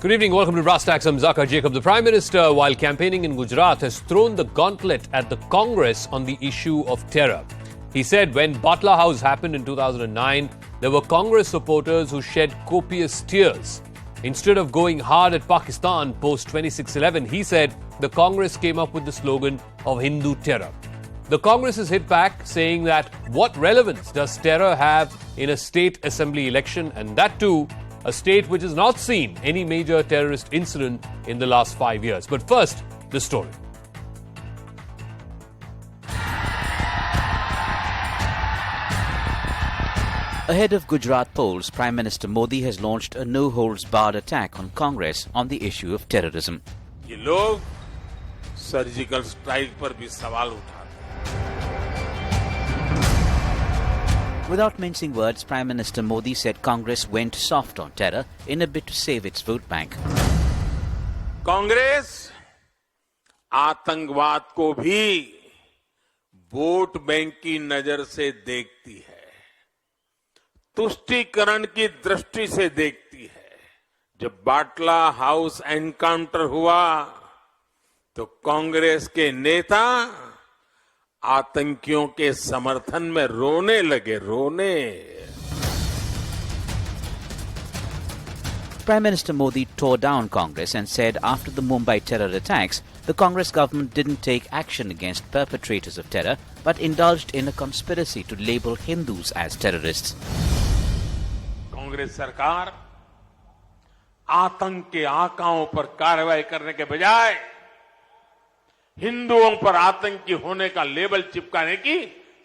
Good evening. Welcome to Tacks Zakka. Jacob, the Prime Minister, while campaigning in Gujarat, has thrown the gauntlet at the Congress on the issue of terror. He said when Batla House happened in 2009, there were Congress supporters who shed copious tears. Instead of going hard at Pakistan post-2611, he said the Congress came up with the slogan of Hindu terror. The Congress has hit back, saying that what relevance does terror have in a state assembly election, and that too, a state which has not seen any major terrorist incident in the last 5 years. But first, the story. Ahead of Gujarat polls, Prime Minister Modi has launched a no-holds-barred attack on Congress on the issue of terrorism. ये लोग surgical strike पर भी सवाल उठाते हैं. Without mincing words, Prime Minister Modi said Congress went soft on terror in a bid to save its vote bank. Congress आतंकवाद को भी वोट बैंक की नजर से देखती है, तुष्टीकरण की दृष्टि से देखती है. जब बाटला हाउस एनकाउंटर हुआ तो कांग्रेस के नेता आतंकियों के समर्थन में रोने लगे. Prime Minister Modi tore down Congress and said after the Mumbai terror attacks, the Congress government didn't take action against perpetrators of terror but indulged in a conspiracy to label Hindus as terrorists. Congress सरकार आतंक के आकाओं पर कार्रवाई करने के बजाय हिंदुओं पर आतंकी होने का लेबल चिपकाने की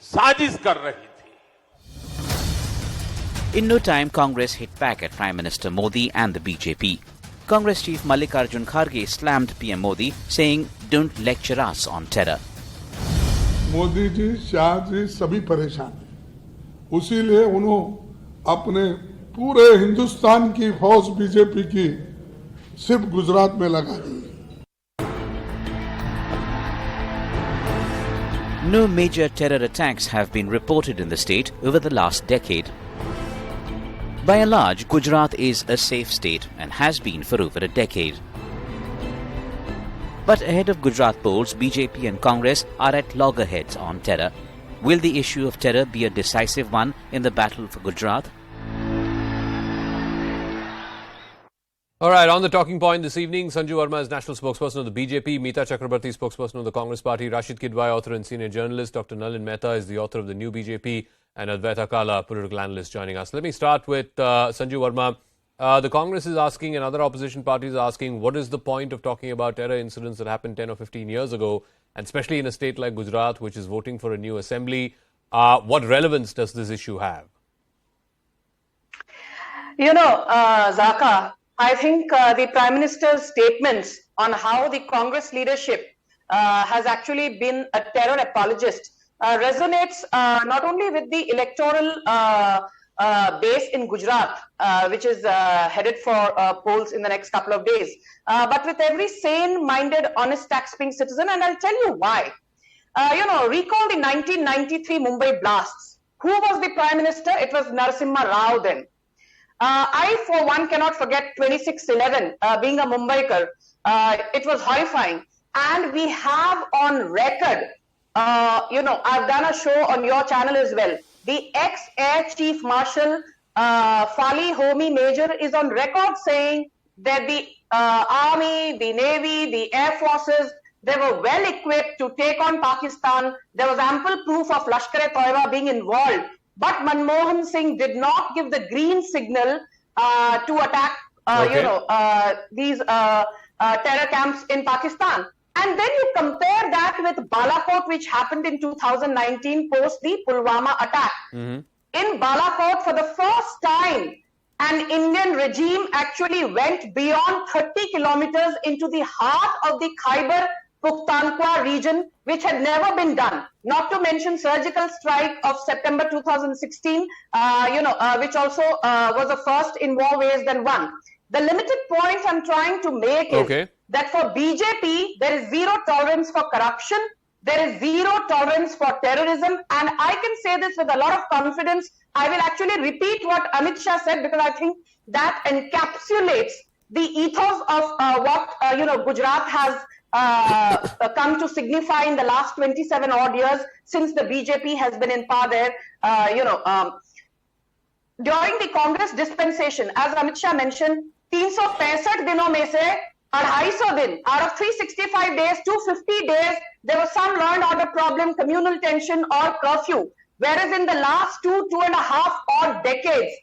साजिश कर रही थी. In no time, Congress hit back at Prime Minister Modi and the BJP. Congress Chief Mallikarjun Kharge slammed PM Modi, saying, "Don't lecture us on terror." Modi ji, Shah ji सभी परेशान हैं. उसीलिए उन्होंने अपने पूरे हिंदुस्तान की फौज बीजेपी की सिर्फ गुजरात में लगा दी. No major terror attacks have been reported in the state over the last decade. By and large, Gujarat is a safe state and has been for over a decade. But ahead of Gujarat polls, BJP and Congress are at loggerheads on terror. Will the issue of terror be a decisive one in the battle for Gujarat? All right, on the talking point this evening, Sanju Verma is national spokesperson of the BJP, Meeta Chakrabarti, spokesperson of the Congress Party, Rashid Kidwai, author and senior journalist, Dr. Nalin Mehta is the author of the new BJP, and Advaita Kala, political analyst, joining us. Let me start with Sanju Verma. The Congress is asking and other opposition parties are asking, what is the point of talking about terror incidents that happened 10 or 15 years ago, and especially in a state like Gujarat, which is voting for a new assembly? What relevance does this issue have? Zakka, I think the Prime Minister's statements on how the Congress leadership has actually been a terror apologist resonates not only with the electoral base in Gujarat, which is headed for polls in the next couple of days, but with every sane-minded, honest tax-paying citizen, and I'll tell you why. Recall the 1993 Mumbai blasts. Who was the Prime Minister? It was Narasimha Rao then. I, for one, cannot forget 2611, being a Mumbaikar. It was horrifying. And we have on record, I've done a show on your channel as well. The ex-Air Chief Marshal, Fali Homi Major, is on record saying that the Army, the Navy, the Air Forces, they were well equipped to take on Pakistan. There was ample proof of Lashkar-e-Toiba being involved. But Manmohan Singh did not give the green signal to attack, these terror camps in Pakistan. And then you compare that with Balakot, which happened in 2019 post the Pulwama attack. Mm-hmm. In Balakot, for the first time, an Indian regime actually went beyond 30 kilometers into the heart of the Khyber Pukhtunkhwa region, which had never been done. Not to mention surgical strike of September 2016, which also was a first in more ways than one. The limited points I'm trying to make is that for BJP, there is zero tolerance for corruption. There is zero tolerance for terrorism. And I can say this with a lot of confidence. I will actually repeat what Amit Shah said because I think that encapsulates the ethos of what Gujarat has come to signify in the last 27 odd years since the BJP has been in power there. During the Congress dispensation, as Amit Shah mentioned, 365 दिनों में से 250 दिन, out of 365 days, 250 days, there was some learned order problem, communal tension or curfew. Whereas in the last 2.5 odd decades,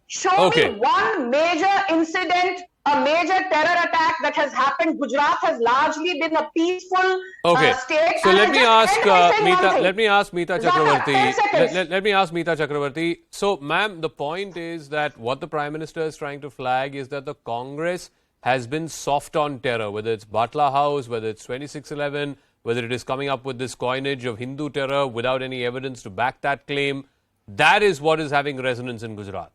show me one major incident, a major terror attack that has happened. Gujarat has largely been a peaceful state. So let me ask Meeta Chakravarti. Let me ask Meeta Chakravarti. So, ma'am, the point is that what the Prime Minister is trying to flag is that the Congress has been soft on terror, whether it's Batla House, whether it's 2611, whether it is coming up with this coinage of Hindu terror without any evidence to back that claim. That is what is having resonance in Gujarat.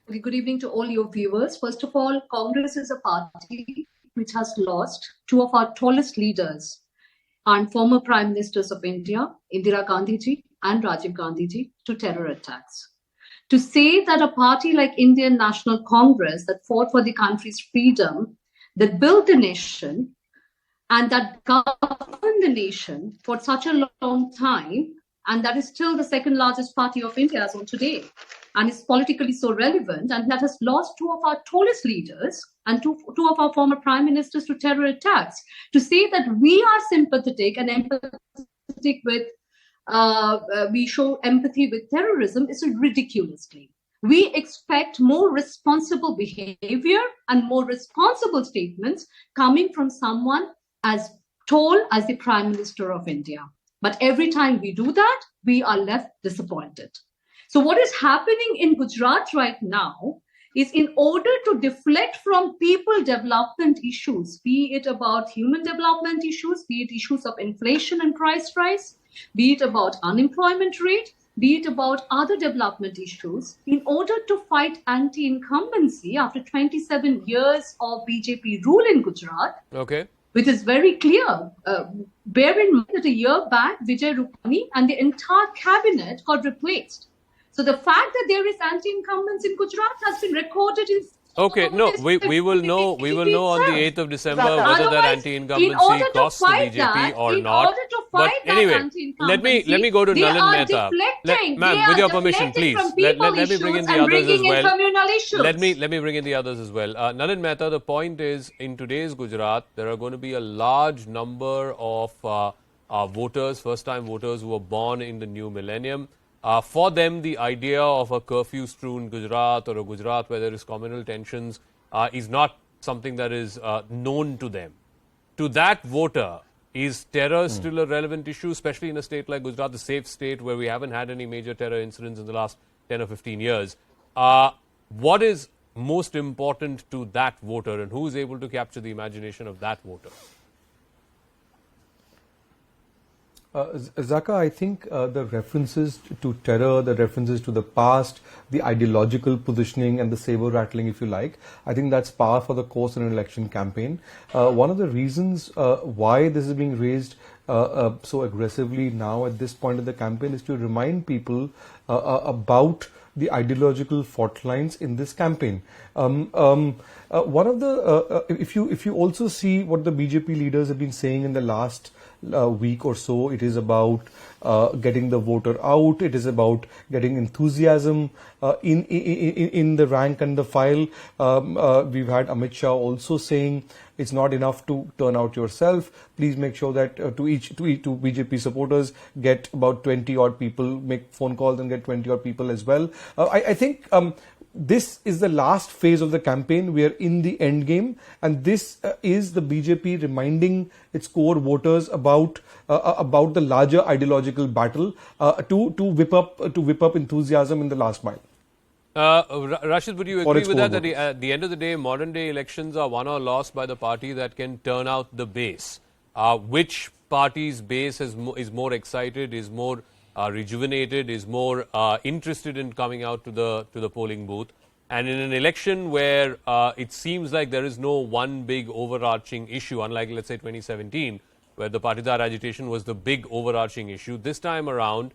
Good evening to all your viewers. First of all, Congress is a party which has lost two of our tallest leaders and former Prime Ministers of India, Indira Gandhi ji and Rajiv Gandhi ji, to terror attacks. To say that a party like Indian National Congress that fought for the country's freedom, that built the nation and that governed the nation for such a long time, and that is still the second largest party of India as on today, and is politically so relevant, and that has lost two of our tallest leaders and two of our former prime ministers to terror attacks. To say that we are sympathetic and empathetic with, we show empathy with terrorism is a ridiculous claim. We expect more responsible behavior and more responsible statements coming from someone as tall as the Prime Minister of India. But every time we do that, we are left disappointed. So what is happening in Gujarat right now is, in order to deflect from people development issues, be it about human development issues, be it issues of inflation and price rise, be it about unemployment rate, be it about other development issues, in order to fight anti-incumbency after 27 years of BJP rule in Gujarat, which is very clear. Bear in mind that a year back, Vijay Rupani and the entire cabinet got replaced. So the fact that there is anti-incumbents in Gujarat has been recorded in... we will know on the 8th of December whether that anti-incumbency costs the BJP or not. But anyway, let me go to Nalin Mehta. Ma'am, with your permission, please. Let me bring in the others as well. Let me bring in the others as well. Nalin Mehta, the point is, in today's Gujarat, there are going to be a large number of voters, first-time voters who were born in the new millennium. For them, the idea of a curfew-strewn Gujarat or a Gujarat where there is communal tensions is not something that is known to them. To that voter, is terror still a relevant issue, especially in a state like Gujarat, the safe state where we haven't had any major terror incidents in the last 10 or 15 years? What is most important to that voter, and who is able to capture the imagination of that voter? Zakka, I think the references to terror, the references to the past, the ideological positioning and the saber rattling, if you like, I think that's par for the course in an election campaign. One of the reasons why this is being raised so aggressively now at this point of the campaign is to remind people about the ideological fault lines in this campaign. One of the, if you also see what the BJP leaders have been saying in the last week or so, it is about getting the voter out. It is about getting enthusiasm in the rank and the file. We've had Amit Shah also saying it's not enough to turn out yourself. Please make sure that to BJP supporters, get about 20 odd people, make phone calls and get 20 odd people as well. I think this is the last phase of the campaign. We are in the end game, and this is the BJP reminding its core voters about the larger ideological battle to whip up enthusiasm in the last mile. Rashid, would you agree with that? That at the end of the day, modern day elections are won or lost by the party that can turn out the base. Which party's base is more excited, is more rejuvenated, is more interested in coming out to the polling booth? And in an election where it seems like there is no one big overarching issue, unlike, let's say, 2017, where the Patidar agitation was the big overarching issue, this time around,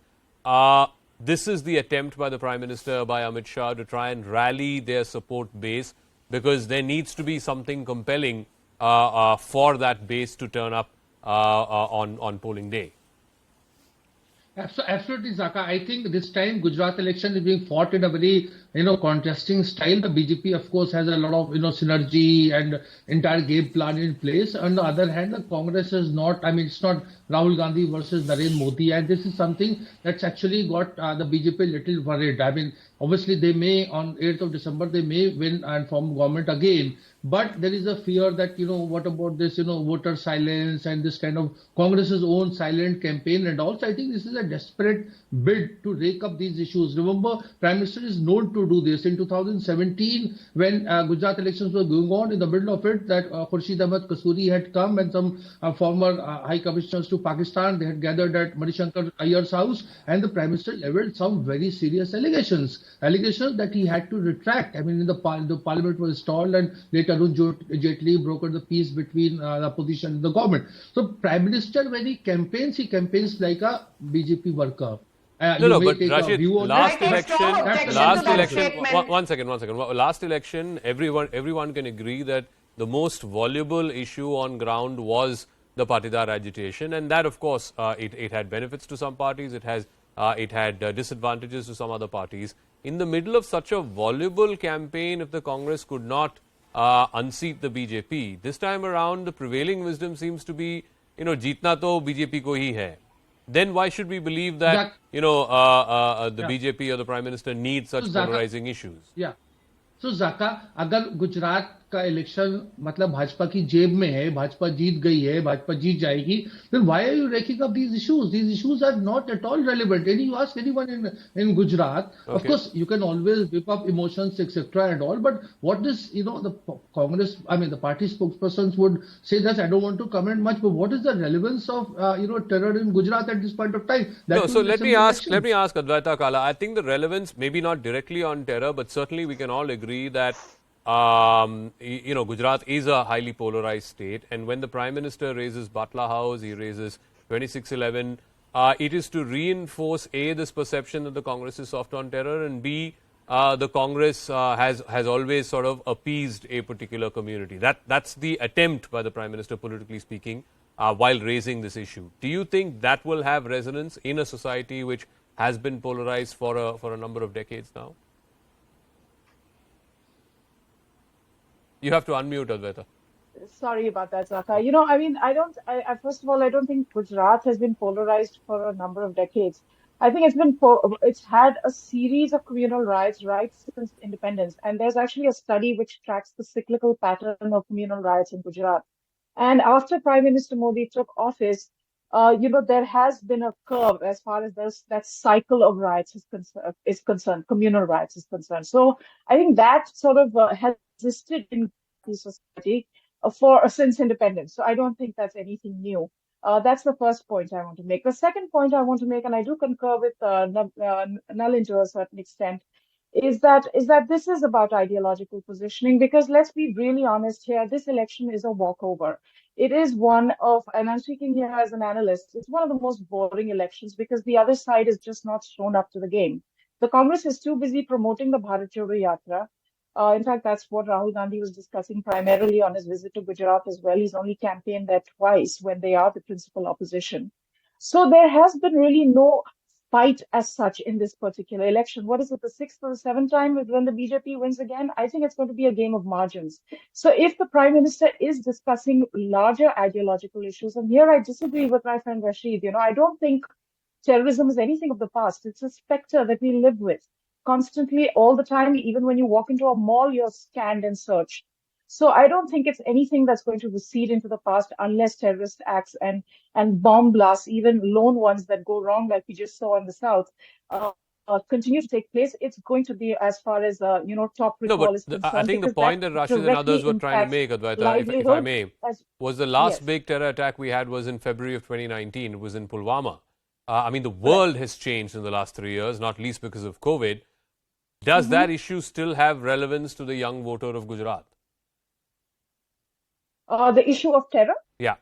this is the attempt by the Prime Minister, by Amit Shah, to try and rally their support base, because there needs to be something compelling for that base to turn up on polling day. Absolutely, Zakka. I think this time Gujarat election is being fought in a very, contrasting style. The BJP, of course, has a lot of, synergy and entire game plan in place. On the other hand, the Congress is not, it's not Rahul Gandhi versus Narendra Modi. And this is something that's actually got the BJP a little worried. Obviously, they may, on 8th of December, they may win and form government again. But there is a fear that, what about this, voter silence and this kind of Congress's own silent campaign. And also, I think this is a desperate bid to rake up these issues. Remember, Prime Minister is known to do this. In 2017, when Gujarat elections were going on, in the middle of it, that Khurshid Ahmed Kasuri had come and some former high commissioners to Pakistan, they had gathered at Manishankar Iyer's house, and the Prime Minister leveled some very serious allegations that he had to retract. The parliament was stalled, and later Arun Jaitley brokered the peace between the opposition and the government. So Prime Minister, when he campaigns like a BJP worker. But Rashid, last election, everyone can agree that the most voluble issue on ground was the Patidar agitation, and that, of course, it had benefits to some parties, it had disadvantages to some other parties. In the middle of such a voluble campaign, if the Congress could not unseat the BJP, this time around the prevailing wisdom seems to be, jeetna to BJP ko hi hai. Then why should we believe that, the BJP or the Prime Minister needs such polarizing issues? Yeah. So, Zakka, अगर गुजरात का election मतलब भाजपा की जेब में है, भाजपा जीत गई है, भाजपा जीत जाएगी, then why are you raking up these issues? These issues are not at all relevant. You ask anyone in Gujarat, of course, you can always whip up emotions, etc. and all, but what is, the Congress, the party spokespersons would say that I don't want to comment much, but what is the relevance of, terror in Gujarat at this point of time? So let me ask Advaita Kala. I think the relevance, maybe not directly on terror, but certainly we can all agree that Gujarat is a highly polarized state, and when the Prime Minister raises Batla House, he raises 2611, it is to reinforce A, this perception that the Congress is soft on terror, and B, the Congress has always sort of appeased a particular community. That's the attempt by the Prime Minister, politically speaking, while raising this issue. Do you think that will have resonance in a society which has been polarized for a number of decades now? You have to unmute, Advaita. Sorry about that, Zakka. First of all, I don't think Gujarat has been polarized for a number of decades. I think it's had a series of communal riots right since independence. And there's actually a study which tracks the cyclical pattern of communal riots in Gujarat. And after Prime Minister Modi took office, there has been a curve as far as that cycle of riots is concerned, communal riots is concerned. So I think that sort of has existed in the society since independence. So I don't think that's anything new. That's the first point I want to make. The second point I want to make, and I do concur with Nalin to a certain extent, is that this is about ideological positioning, because let's be really honest here, this election is a walkover. It is one of, and I'm speaking here as an analyst, it's one of the most boring elections because the other side is just not shown up to the game. The Congress is too busy promoting the Bharat Jodo Yatra. In fact, that's what Rahul Gandhi was discussing primarily on his visit to Gujarat as well. He's only campaigned there twice when they are the principal opposition. So there has been really no fight as such in this particular election. What is it, the sixth or the seventh time when the BJP wins again? I think it's going to be a game of margins. So if the Prime Minister is discussing larger ideological issues, and here I disagree with my friend Rashid, I don't think terrorism is anything of the past. It's a specter that we live with constantly, all the time. Even when you walk into a mall, you're scanned and searched. So I don't think it's anything that's going to recede into the past unless terrorist acts and bomb blasts, even lone ones that go wrong, like we just saw in the South, continue to take place. It's going to be, as far as top recall is concerned. I think the point that Rashid and others were trying to make, Advaita, if I may, was the last big terror attack we had was in February of 2019. It was in Pulwama. The world has changed in the last 3 years, not least because of COVID. Does that issue still have relevance to the young voter of Gujarat? The issue of terror? Yeah.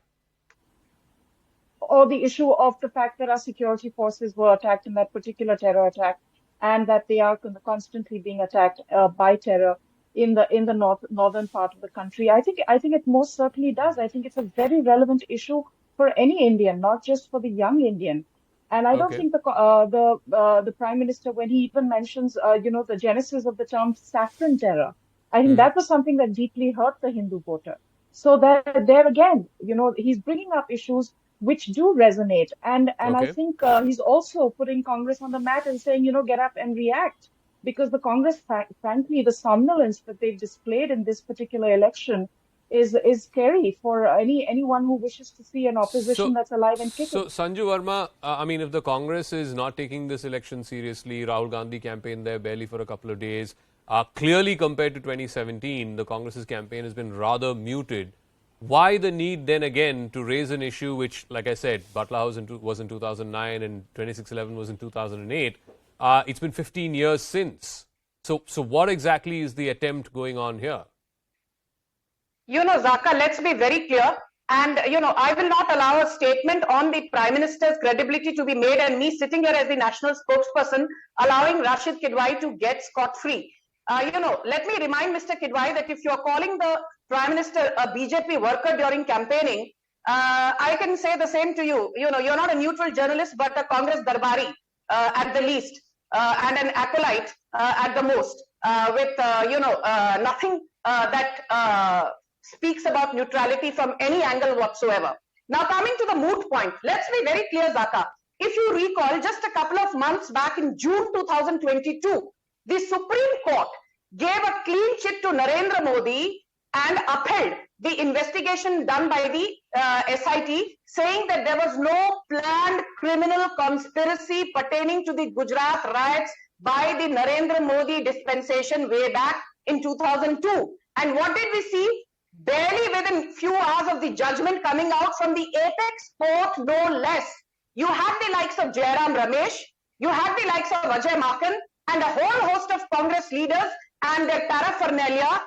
or the issue of the fact that our security forces were attacked in that particular terror attack, and that they are constantly being attacked by terror in the northern part of the country. I think it most certainly does. I think it's a very relevant issue for any Indian, not just for the young Indian. And I don't Okay. think the Prime Minister, when he even mentions the genesis of the term saffron terror, I think that was something that deeply hurt the Hindu voter. So that there again, he's bringing up issues which do resonate, and I Okay. think he's also putting Congress on the mat and saying, get up and react, because the Congress, frankly, the somnolence that they've displayed in this particular election is scary for anyone who wishes to see an opposition So, that's alive and so kicking. Sanju Verma, I mean, if the Congress is not taking this election seriously, Rahul Gandhi campaign there barely for a couple of days, clearly compared to 2017, the Congress's campaign has been rather muted. Why the need then again to raise an issue which, like I said, Butler House was in 2009 and 2611 was in 2008? It's been 15 years since. So what exactly is the attempt going on here? Zakka, let's be very clear. And, I will not allow a statement on the Prime Minister's credibility to be made, and me sitting here as the national spokesperson, allowing Rashid Kidwai to get scot-free. Let me remind Mr. Kidwai that if you're calling the Prime Minister a BJP worker during campaigning, I can say the same to you. You're not a neutral journalist, but a Congress darbari at the least, and an acolyte at the most, with, nothing that speaks about neutrality from any angle whatsoever. Now, coming to the moot point, let's be very clear, Zakka. If you recall, just a couple of months back in June 2022, the Supreme Court gave a clean chit to Narendra Modi and upheld the investigation done by the SIT, saying that there was no planned criminal conspiracy pertaining to the Gujarat riots by the Narendra Modi dispensation way back in 2002. And what did we see? Barely within few hours of the judgment coming out from the apex court, no less. You had the likes of Jairam Ramesh, you had the likes of Ajay Makan, and a whole host of Congress leaders and their paraphernalia,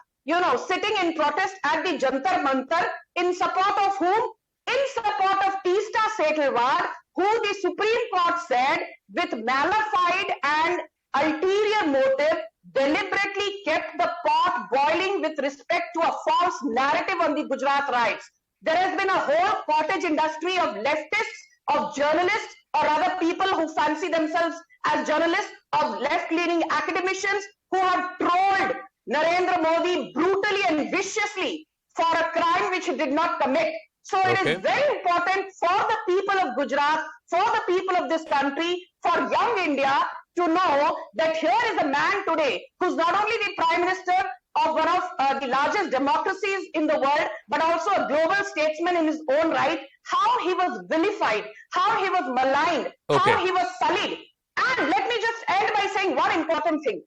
sitting in protest at the Jantar Mantar in support of whom? In support of Teesta Setalwad, who the Supreme Court said with malafide and ulterior motive deliberately kept the pot boiling with respect to a false narrative on the Gujarat riots. There has been a whole cottage industry of leftists, of journalists, or other people who fancy themselves as journalists, of left-leaning academicians who have trolled Narendra Modi brutally and viciously for a crime which he did not commit. So it is very important for the people of Gujarat, for the people of this country, for young India to know that here is a man today who's not only the Prime Minister of one of the largest democracies in the world, but also a global statesman in his own right, how he was vilified, how he was maligned, how he was sullied. And let me just end by saying one important thing.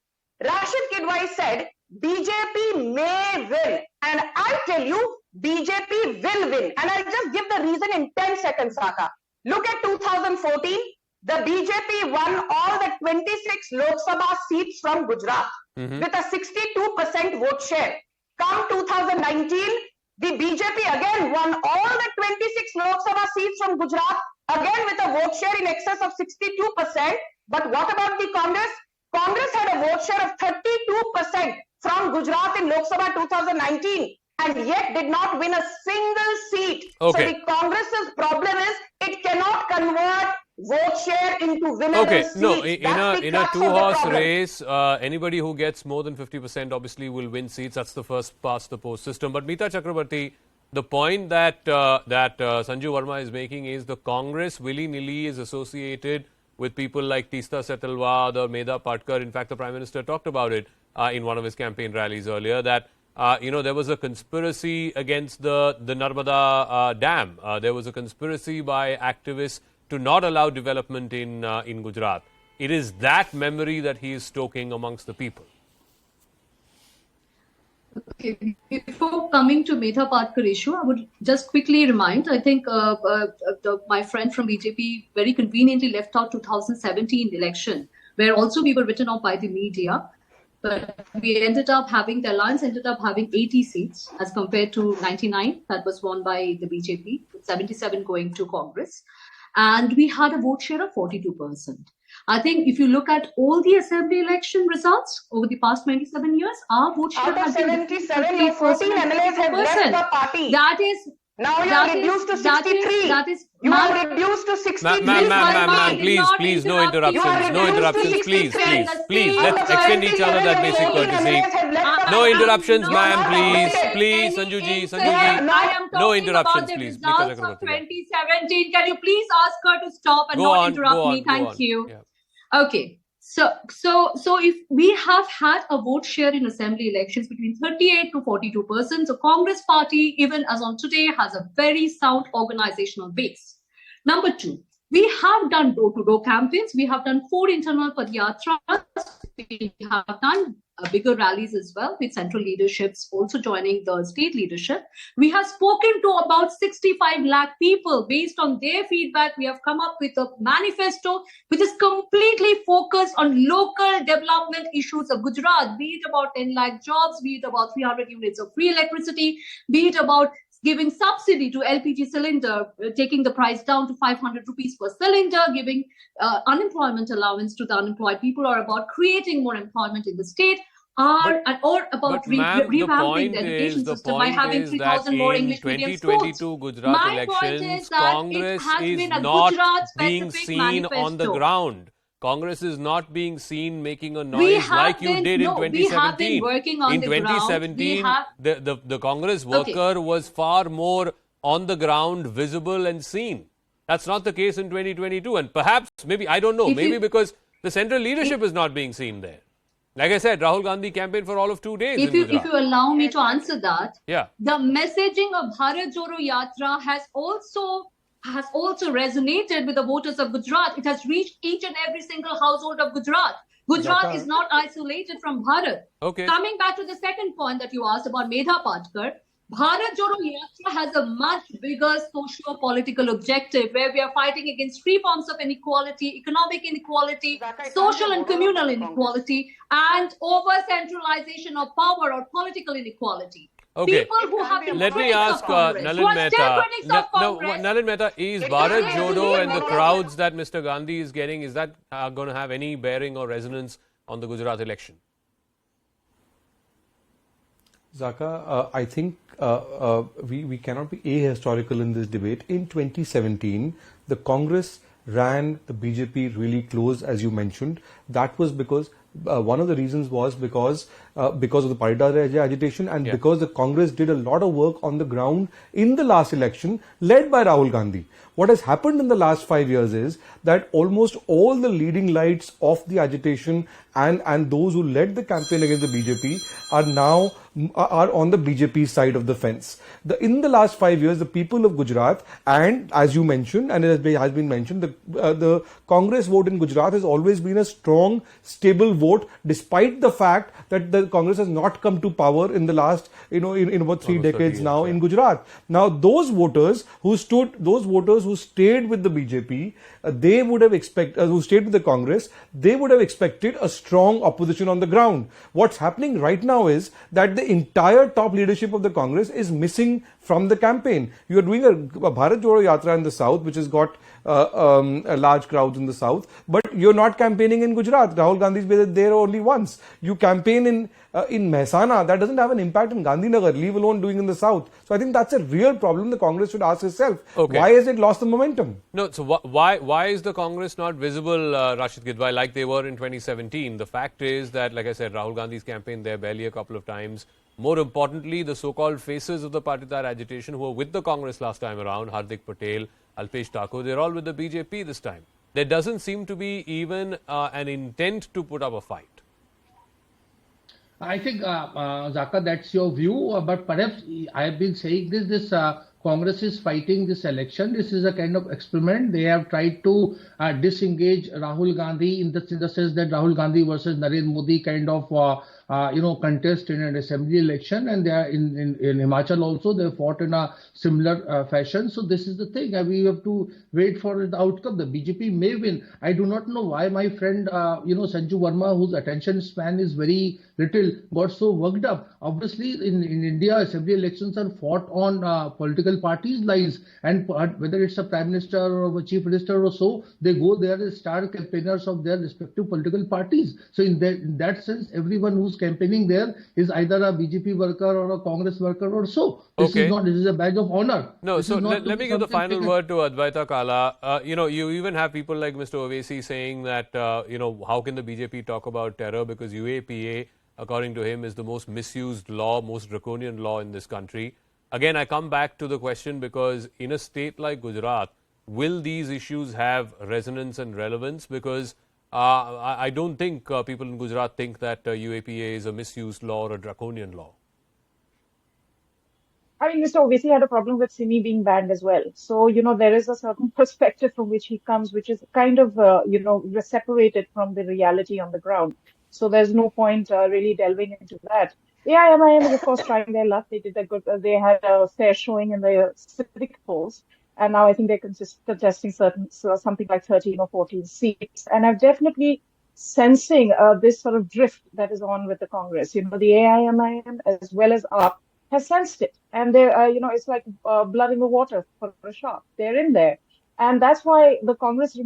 Rashid Kidwai said, BJP may win. And I tell you, BJP will win. And I'll just give the reason in 10 seconds, Zakka. Look at 2014. The BJP won all the 26 Lok Sabha seats from Gujarat with a 62% vote share. Come 2019, the BJP again won all the 26 Lok Sabha seats from Gujarat, again with a vote share in excess of 62%. But what about the Congress? Congress had a vote share of 32% from Gujarat in Lok Sabha 2019 and yet did not win a single seat. So the Congress's problem is it cannot convert vote share into winnable seats. No, in a two-horse race, anybody who gets more than 50% obviously will win seats. That's the first past the post system. But Meeta Chakrabarti, the point that Sanju Verma is making is the Congress willy-nilly is associated with people like Teesta Setalwad or Medha Patkar. In fact, the Prime Minister talked about it in one of his campaign rallies earlier, that there was a conspiracy against the Narmada Dam. There was a conspiracy by activists to not allow development in Gujarat. It is that memory that he is stoking amongst the people. Okay, before coming to Medha Patkar issue, I would just quickly remind, I think my friend from BJP very conveniently left out 2017 election, where also we were written off by the media. But we ended up having, the alliance ended up having 80 seats as compared to 99 that was won by the BJP, with 77 going to Congress. and we had a vote share of 42%. I think if you look at all the assembly election results over the past 27 years, our vote share Out of has been 77, your 14 MLAs have left the party. That is now you are reduced to 63. You are reduced to 63. Ma'am, please, no interruptions, please, let's extend each other that basic courtesy. No interruptions, ma'am, please, Sanjuji, no interruptions, please. Results of 2017. Can you please ask her to stop and not interrupt me? Thank you. Yeah. Okay. So if we have had a vote share in assembly elections between 38 to 42%, so Congress party, even as on today, has a very sound organizational base. Number two, we have done door-to-door campaigns. We have done 4 internal padyatras. We have done bigger rallies as well, with central leaderships also joining the state leadership. We have spoken to about 65 lakh people. Based on their feedback, we have come up with a manifesto which is completely focused on local development issues of Gujarat, be it about 10 lakh jobs, be it about 300 units of free electricity, be it about giving subsidy to LPG cylinder, taking the price down to 500 rupees per cylinder, giving unemployment allowance to the unemployed people, or about creating more employment in the state, or about revamping the education system by having 3,000 more English medium schools. In 2022 Gujarat elections, Congress is not being seen on the ground. Congress is not being seen making a noise like you did in 2017. We have been working on in 2017, the Congress worker was far more on the ground, visible and seen. That's not the case in 2022. And perhaps, maybe, I don't know, because the central leadership is not being seen there. Like I said, Rahul Gandhi campaigned for all of 2 days. If you allow me to answer that, yeah, the messaging of Bharat Jodo Yatra has also resonated with the voters of Gujarat. It has reached each and every single household of Gujarat. Gujarat is not isolated from Bharat. Okay. Coming back to the second point that you asked about Medha Patkar, Bharat Jodo Yatra has a much bigger socio-political objective, where we are fighting against 3 forms of inequality: economic inequality, social and communal inequality, and over-centralization of power or political inequality. Okay. People who have been Let me ask Nalin Mehta. Nalin Mehta, is Bharat Jodo and the crowds that Mr. Gandhi is getting, is that going to have any bearing or resonance on the Gujarat election? Zakka, I think we cannot be ahistorical in this debate. In 2017, the Congress ran the BJP really close, as you mentioned. That was because one of the reasons was because of the Polarization agitation, and because the Congress did a lot of work on the ground in the last election, led by Rahul Gandhi. What has happened in the last 5 years is that almost all the leading lights of the agitation and those who led the campaign against the BJP are now on the BJP side of the fence. In the last 5 years, the people of Gujarat, and as you mentioned, and it has been mentioned, the Congress vote in Gujarat has always been a strong, stable vote, despite the fact that the Congress has not come to power in the last, in about 3 decades now in Gujarat. Now, those voters who stayed with the BJP, they would have expected, who stayed with the Congress, they would have expected a strong opposition on the ground. What's happening right now is that the entire top leadership of the Congress is missing from the campaign. You are doing a Bharat Jodo Yatra in the south, which has got large crowds in the south, but you're not campaigning in Gujarat. Rahul Gandhi's been there only once. You campaign in Mehsana, that doesn't have an impact in Gandhinagar, leave alone doing in the south. So I think that's a real problem the Congress should ask itself. Okay. Why has it lost the momentum? No, so why is the Congress not visible, Rashid Gidwai, like they were in 2017? The fact is that, like I said, Rahul Gandhi's campaigned there barely a couple of times. More importantly, the so-called faces of the Patidar agitation who were with the Congress last time around, Hardik Patel, Alpesh Thakur, they're all with the BJP this time. There doesn't seem to be even an intent to put up a fight. I think, Zakka, that's your view, but perhaps I have been saying this Congress is fighting this election. This is a kind of experiment. They have tried to disengage Rahul Gandhi in the sense that Rahul Gandhi versus Narendra Modi kind of contest in an assembly election, and they are in Himachal also. They fought in a similar fashion. So this is the thing. We have to wait for the outcome. The BJP may win. I do not know why my friend, Sanju Verma, whose attention span is very little, got so worked up. Obviously, in India, assembly elections are fought on political parties' lines, and whether it's a prime minister or a chief minister or so, they go there as star campaigners of their respective political parties. So in that sense, everyone who's campaigning there is either a BJP worker or a Congress worker or so. This is a badge of honor. No, this so let me give the final word to Advaita Kala. You even have people like Mr. Owaisi saying that, how can the BJP talk about terror, because UAPA, according to him, is the most misused law, most draconian law in this country. Again, I come back to the question, because in a state like Gujarat, will these issues have resonance and relevance? Because I don't think people in Gujarat think that UAPA is a misused law or a draconian law. I mean, Mr. Owaisi had a problem with Simi being banned as well. So, there is a certain perspective from which he comes, which is kind of, separated from the reality on the ground. So there's no point really delving into that. AIMIM is, of course, trying their luck. They did a good, they had a fair showing in the civic polls. And now I think they're contesting something like 13 or 14 seats. And I'm definitely sensing this sort of drift that is on with the Congress. The AIMIM as well as AAP has sensed it, and they're, it's like blood in the water for a shark. They're in there, and that's why the Congress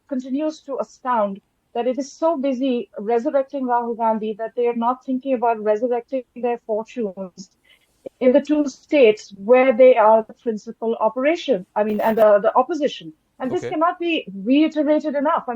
continues to astound that it is so busy resurrecting Rahul Gandhi that they are not thinking about resurrecting their fortunes in the two states where they are the principal operation. And the opposition, and this cannot be reiterated enough.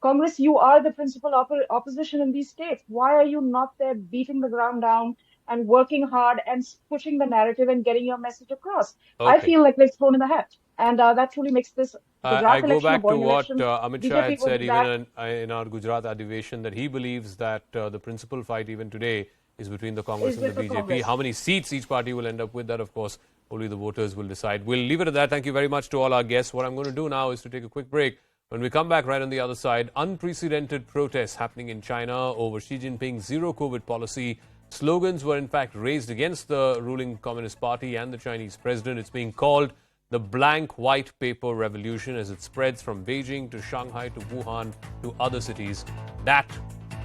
Congress, you are the principal opposition in these states. Why are you not there beating the ground down and working hard and pushing the narrative and getting your message across? I feel like they've thrown in the hat. And that truly makes this I go back to what Amit Shah had said even in our Gujarat Adivation, that he believes that the principal fight even today is between the Congress and the BJP. How many seats each party will end up with, that of course only the voters will decide. We'll leave it at that. Thank you very much to all our guests. What I'm going to do now is to take a quick break. When we come back, right on the other side, unprecedented protests happening in China over Xi Jinping's zero COVID policy. Slogans were in fact raised against the ruling Communist Party and the Chinese president. It's being called the blank white paper revolution as it spreads from Beijing to Shanghai to Wuhan to other cities. That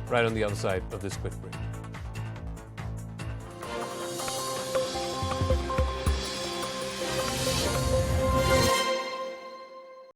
right on the other side of this quick break.